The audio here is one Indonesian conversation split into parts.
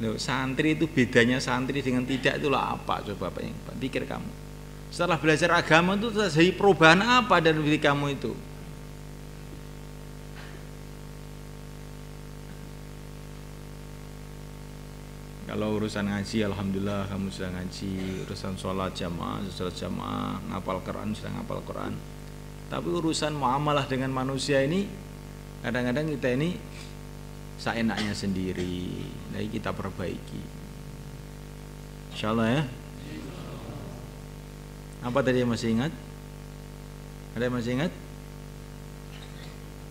Loh, santri itu bedanya santri dengan tidak itulah apa coba Pak, pikir kamu. Setelah belajar agama itu terjadi perubahan apa dari diri kamu itu? Kalau urusan ngaji, alhamdulillah kamu sudah ngaji. Urusan sholat jamaah, ngapal Quran sudah ngapal Quran. Tapi urusan muamalah dengan manusia ini, kadang-kadang kita ini seenaknya sendiri. Nah, kita perbaiki. Insyaallah ya. Apa tadi yang masih ingat? Ada yang masih ingat?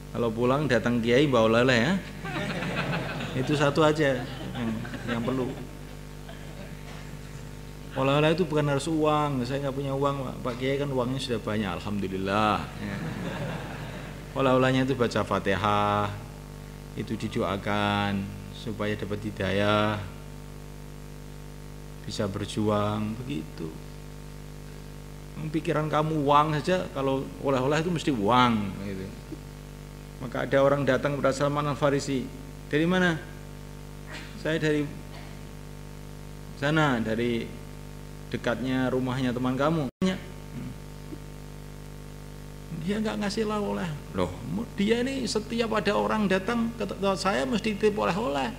Kalau pulang datang kiai bawa oleh ya. Itu satu aja yang perlu. Oleh-oleh itu bukan harus uang. Saya nggak punya uang, Pak Kiai kan uangnya sudah banyak, alhamdulillah. Oleh-olehnya itu baca Fatihah, itu didoakan supaya dapat hidayah, bisa berjuang, begitu. Pikiran kamu uang saja, kalau oleh-oleh itu mesti uang gitu. Maka ada orang datang kepada Salman Al-Farisi, dari mana? Saya dari sana, dari dekatnya rumahnya teman kamu. Dia nggak ngasih oleh-oleh. Loh, dia ini setiap ada orang datang ke saya mesti titip oleh-oleh.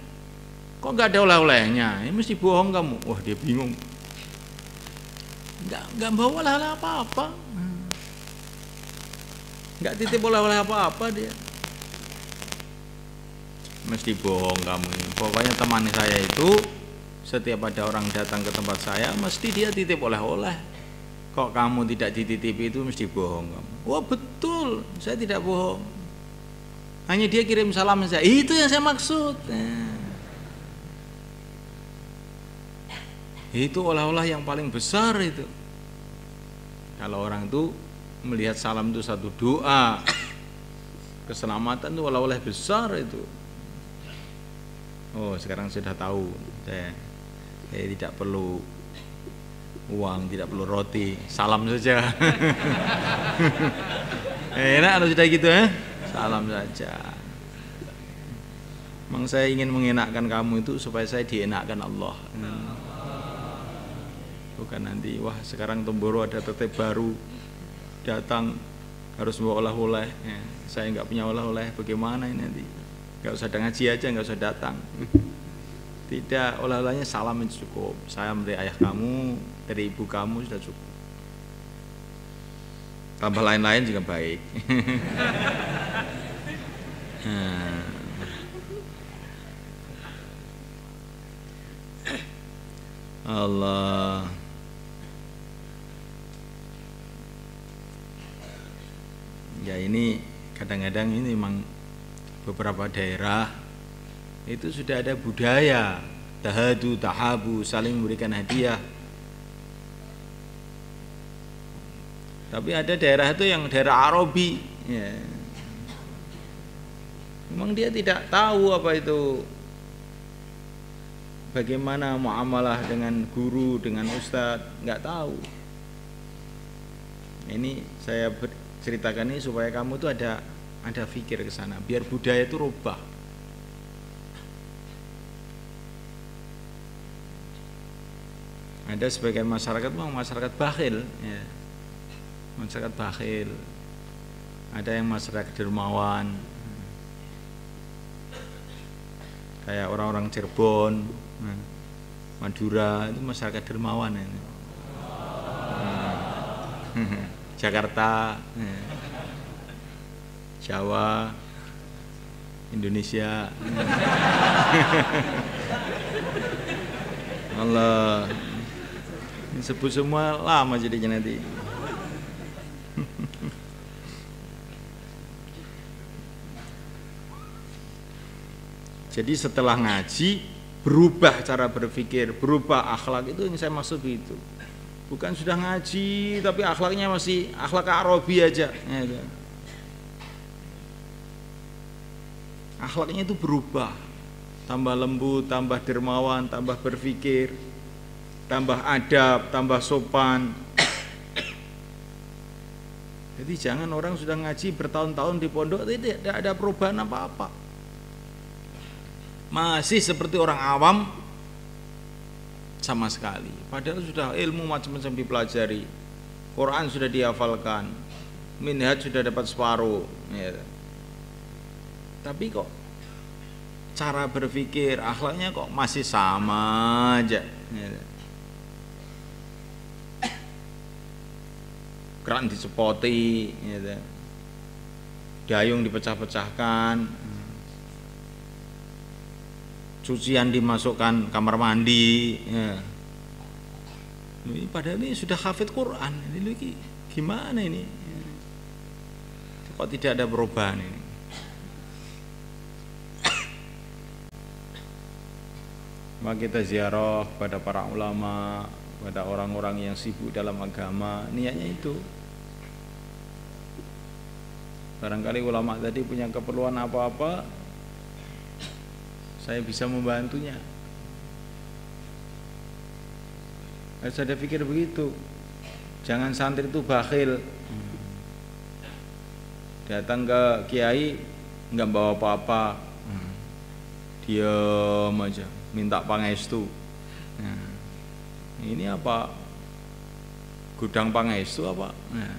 Kok nggak ada oleh-olehnya? Ini mesti bohong kamu. Wah, dia bingung. Nggak bawa oleh-oleh apa-apa. Nggak titip oleh-oleh apa-apa dia. Mesti bohong kamu ini. Pokoknya teman saya itu setiap ada orang datang ke tempat saya mesti dia titip oleh-oleh. Kok kamu tidak dititipi itu mesti bohong kamu. Wah betul, saya tidak bohong. Hanya dia kirim salam saya. Itu yang saya maksud. Itu oleh-oleh yang paling besar itu. Kalau orang itu melihat salam itu satu doa, keselamatan itu oleh-oleh besar itu. Oh, sekarang sudah tahu. Saya tidak perlu uang, tidak perlu roti, salam saja. Enak kalau sudah gitu ya, salam saja. Memang saya ingin mengenakkan kamu itu supaya saya dienakkan Allah. Bukan nanti, wah sekarang Temboro ada tetep baru datang harus bawa oleh-oleh. Saya nggak punya oleh-oleh, bagaimana ini nanti? Nggak usah ngaji aja, nggak usah datang. Tidak, oleh-olehnya salam itu cukup. Saya dari ayah kamu, dari ibu kamu sudah cukup. Tambah lain-lain juga baik. Allah. Ya ini kadang-kadang ini memang beberapa daerah itu sudah ada budaya tahadu, tahabu, saling memberikan hadiah. Tapi ada daerah itu yang daerah Arabi, ya. Memang dia tidak tahu apa itu, bagaimana muamalah dengan guru, dengan ustadz, nggak tahu. Ini saya ceritakan ini supaya kamu tuh ada pikir ke sana, biar budaya itu rubah. Ada sebagian masyarakat memang masyarakat bakhil, ya. Masyarakat bakhil. Ada yang masyarakat dermawan, kayak orang-orang Cirebon, Madura itu masyarakat dermawan ini. Jakarta, Jawa, Indonesia. Allah, disebut semua lama jadinya nanti. Jadi setelah ngaji berubah cara berpikir, berubah akhlak, itu yang saya maksud itu. Bukan sudah ngaji tapi akhlaknya masih akhlak Arabi aja. Akhlaknya itu berubah. tambah lembut, tambah dermawan, tambah berpikir, tambah adab, tambah sopan. Jadi jangan orang sudah ngaji bertahun-tahun di pondok tidak ada perubahan apa-apa. Masih seperti orang awam sama sekali. Padahal sudah ilmu macam-macam dipelajari, Quran sudah dihafalkan, minhaj sudah dapat separuh, ya. Tapi kok cara berpikir, akhlaknya kok masih sama aja, ya. Keran dicepoti, ya. Dayung dipecah-pecahkan, cucian dimasukkan kamar mandi, ya. Ini padahal ini sudah hafid Quran, ini gimana ini? Kok tidak ada perubahan ini? Maka kita ziarah pada para ulama, pada orang-orang yang sibuk dalam agama, niatnya itu. Barangkali ulama tadi punya keperluan apa-apa, saya bisa membantunya. Saya pikir begitu. Jangan santri itu bakhil, datang ke kiai nggak bawa apa-apa, diam aja, minta pangestu. Nah, ini apa? Gudang pangestu apa? Nah,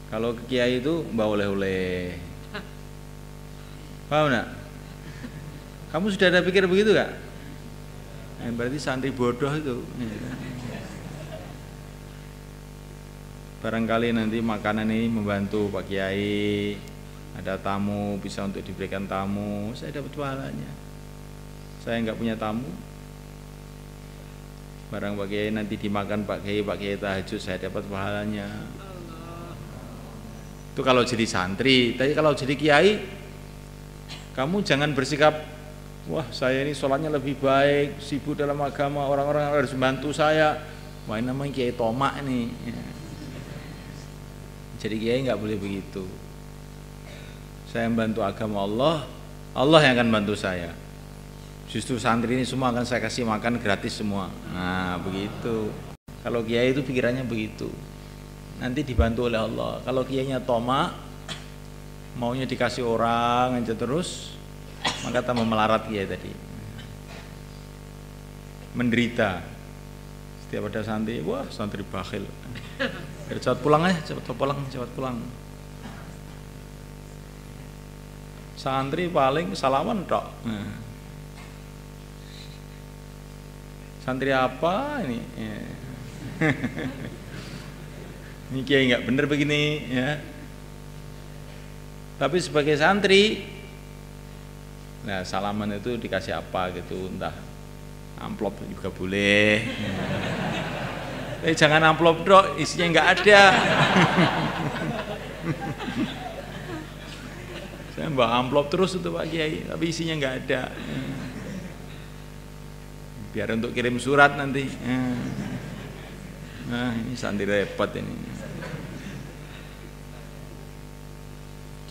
kalau ke kiai itu bawa oleh-oleh. Paham enggak? Kamu sudah ada pikir begitu gak? Berarti santri bodoh itu. Barangkali nanti makanan ini membantu Pak Kiai, ada tamu bisa untuk diberikan tamu, saya dapat pahalanya. Saya nggak punya tamu, barang Pak Kiai nanti dimakan Pak Kiai tahajud, saya dapat pahalanya. Itu kalau jadi santri. Tapi kalau jadi kiai, kamu jangan bersikap, wah saya ini sholatnya lebih baik, sibuk dalam agama, orang-orang harus membantu saya. Wah ini namanya kiai tomak nih. Jadi kiai nggak boleh begitu. Saya membantu agama Allah, Allah yang akan bantu saya. Justru santri ini semua akan saya kasih makan gratis semua. Nah begitu. Kalau kiai itu pikirannya begitu. Nanti dibantu oleh Allah. Kalau kiainya tomak, maunya dikasih orang aja terus, maka tambah melarat kiai tadi. Menderita. Setiap ada santri, wah santri bakhil. Cepat pulang aja, cepat pulang. Santri paling salaman tok. Santri apa ini? Ini kiai nggak bener begini, ya. Tapi sebagai santri, nah salaman itu dikasih apa gitu, entah amplop juga boleh. Jangan amplop dok, isinya nggak ada. Saya bawa amplop terus itu Pak Kiai, tapi isinya nggak ada. Biar untuk kirim surat nanti. Nah ini santri repot ini.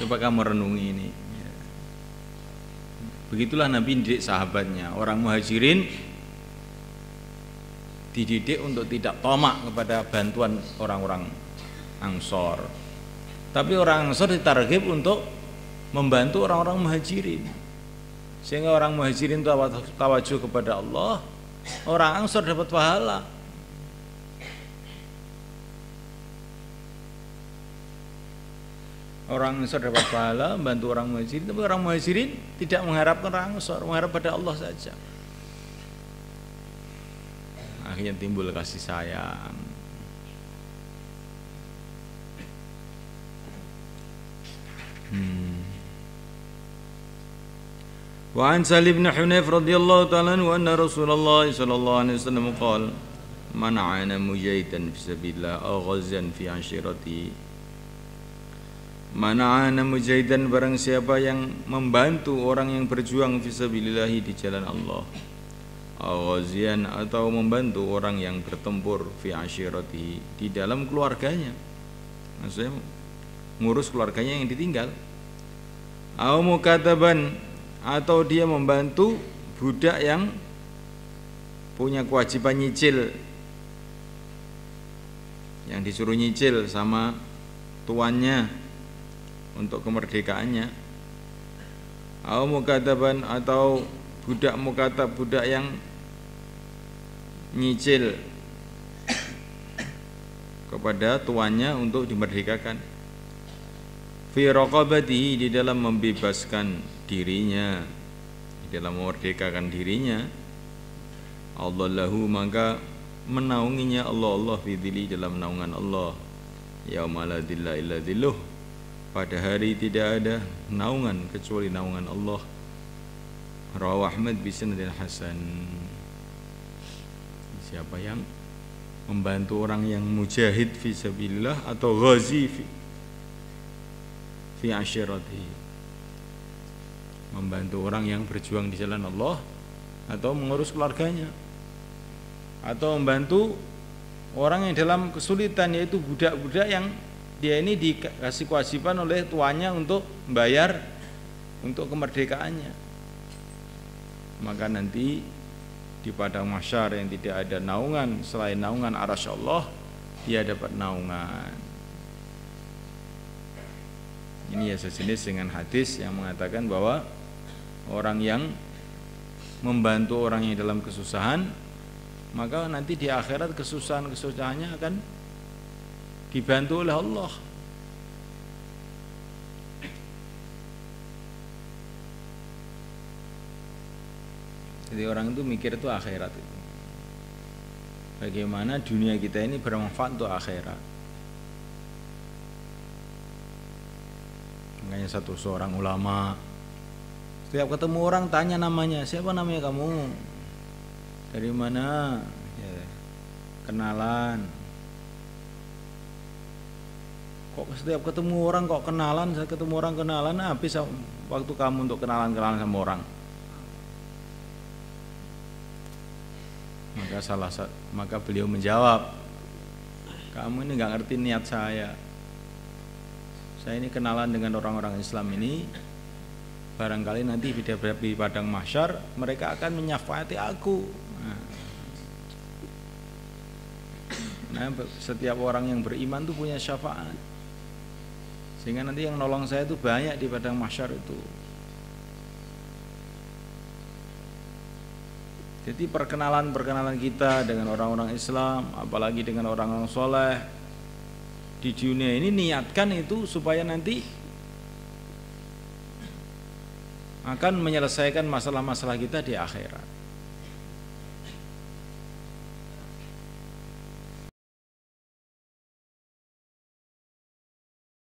Coba kamu renungi ini. Begitulah Nabi didik sahabatnya. Orang muhajirin dididik untuk tidak tomak kepada bantuan orang-orang Ansor. Tapi orang Ansor ditarget untuk membantu orang-orang muhajirin. Sehingga orang muhajirin tawajuh kepada Allah, orang Ansor dapat pahala. Orang Ansor dapat pahala membantu orang muhajirin, tapi orang muhajirin tidak mengharapkan orang Ansor, mengharap pada Allah saja. Akhirnya timbul kasih sayang. Wa an Salim bin Hunayf radhiyallahu ta'ala anhu anna Rasulullah sallallahu alaihi wasallam qala man 'ana mujahidan fi sabilillah aw ghazan fi 'ashirati. Man 'ana mujahidan, barang siapa yang membantu orang yang berjuang fi sabilillah di jalan Allah, aw ghazian atau membantu orang yang bertempur fi 'ashirati di dalam keluarganya. Maksudnya ngurus keluarganya yang ditinggal. Aw mukataban atau dia membantu budak yang punya kewajiban nyicil, yang disuruh nyicil sama tuannya untuk kemerdekaannya. Au mukataban, atau budak mukatab, budak yang nyicil kepada tuannya untuk dimerdekakan. Fi raqabatihi, di dalam membebaskan dirinya, di dalam memerdekakan dirinya. Allahu, maka menaunginya Allah fi dzilli, dalam naungan Allah. Yauma la dzilla illa dzilluh, pada hari tidak ada naungan kecuali naungan Allah. Rawahu Ahmad bi sanadin hasan. Siapa yang membantu orang yang mujahid fi sabilillah atau ghazi fi asyiratihi, membantu orang yang berjuang di jalan Allah atau mengurus keluarganya, atau membantu orang yang dalam kesulitan, yaitu budak-budak yang dia ini dikasih kewajiban oleh tuannya untuk membayar untuk kemerdekaannya. Maka nanti di padang mahsyar yang tidak ada naungan selain naungan arasy Allah, dia dapat naungan. Ini ya sejenis dengan hadis yang mengatakan bahwa orang yang membantu orang yang dalam kesusahan, maka nanti di akhirat kesusahannya akan dibantu oleh Allah. Jadi orang itu mikir itu akhirat itu. Bagaimana dunia kita ini bermanfaat untuk akhirat. Makanya seorang ulama, setiap ketemu orang tanya namanya, siapa namanya kamu? Dari mana? Ya, kenalan. Kok setiap ketemu orang kok kenalan? Saya ketemu orang kenalan, habis waktu kamu untuk kenalan-kenalan sama orang. Maka beliau menjawab, kamu ini nggak ngerti niat saya. Saya ini kenalan dengan orang-orang Islam ini, barangkali nanti di padang mahsyar mereka akan menyafaati aku. Nah, setiap orang yang beriman itu punya syafaat, sehingga nanti yang nolong saya itu banyak di padang mahsyar itu. Jadi perkenalan kita dengan orang-orang Islam, apalagi dengan orang-orang soleh di dunia ini, niatkan itu supaya nanti akan menyelesaikan masalah-masalah kita di akhirat.